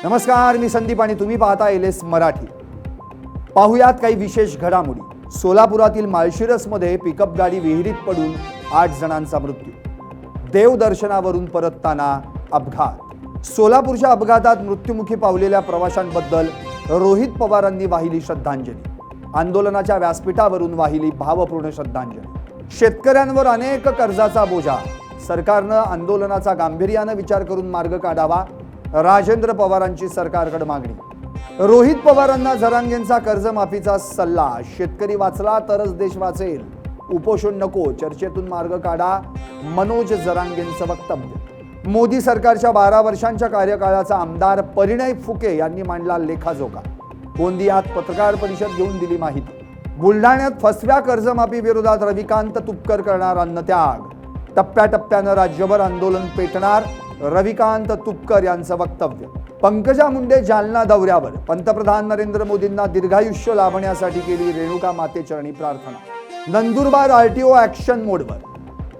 नमस्कार, मी संदीप आणि तुम्ही पाहता LS मराठी। पाहुयात काही विशेष घडामोडी। सोलापुरातील माळशिरसमध्ये पिकअप गाडी विहिरीत पडून 8 जणांचा मृत्यू। देवदर्शनावरून परतताना अपघात। सोलापूरच्या अपघातात मृत्युमुखी पावलेल्या प्रवाशांबद्दल रोहित पवारांनी वाहिली श्रद्धांजली। आंदोलनाच्या व्यासपीठावरून वाहिली भावपूर्ण श्रद्धांजली। शेतकऱ्यांवर अनेक कर्जाचा बोजा, सरकारनं आंदोलनाचा गांभीर्याने विचार करून मार्ग काढावा, राजेंद्र पवारांची सरकारकडे मागणी। रोहित पवारांना जरांगेंचा कर्जमाफीचा सल्ला, शेतकरी वाचला तरच देश वाचेल, उपोषण नको, चर्चेतून मार्ग काढा, मनोज जरांगेंचं वक्तव्य। मोदी सरकारच्या 12 वर्षांच्या कार्यकाळाचा आमदार परिणय फुके यांनी मांडला लेखाजोखा। गोंदियात पत्रकार परिषद घेऊन दिली माहिती। बुलढाण्यात फसव्या कर्जमाफी विरोधात रविकांत तुपकर करणार अन्नत्याग। टप्प्याटप्प्यानं राज्यभर आंदोलन पेटणार, रविकांत तुपकर यांचं वक्तव्य। पंकजा मुंडे जालना दौऱ्यावर, पंतप्रधान नरेंद्र मोदींना दीर्घायुष्य लाभण्यासाठी केली रेणुका मातेचरणी प्रार्थना। नंदुरबार RTO ॲक्शन मोडवर,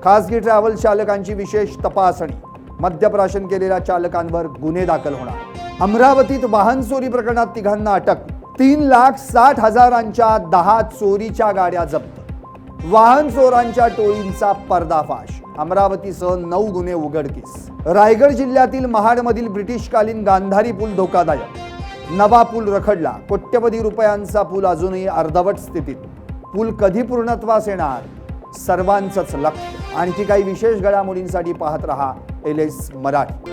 खासगी ट्रॅव्हल चालकांची विशेष तपासणी, मद्यप्राशन केलेल्या चालकांवर गुन्हे दाखल होणार। अमरावतीत वाहन चोरी प्रकरणात तिघांना अटक, 3,60,000च्या 10 चोरीच्या गाड्या जप्त। वाहन चोरांच्या टोळींचा पर्दाफाश, अमरावतीसह 9 गुन्हे उघडकीस। रायगड जिल्ह्यातील महाडमधील ब्रिटिशकालीन गांधारी पूल धोकादायक, नवा पूल रखडला, कोट्यवधी रुपयांचा पूल अजूनही अर्धवट स्थितीत। पूल कधी पूर्णत्वास येणार, सर्वांचंच लक्ष। आणखी काही विशेष घडामोडींसाठी पाहत रहा LS मराठी।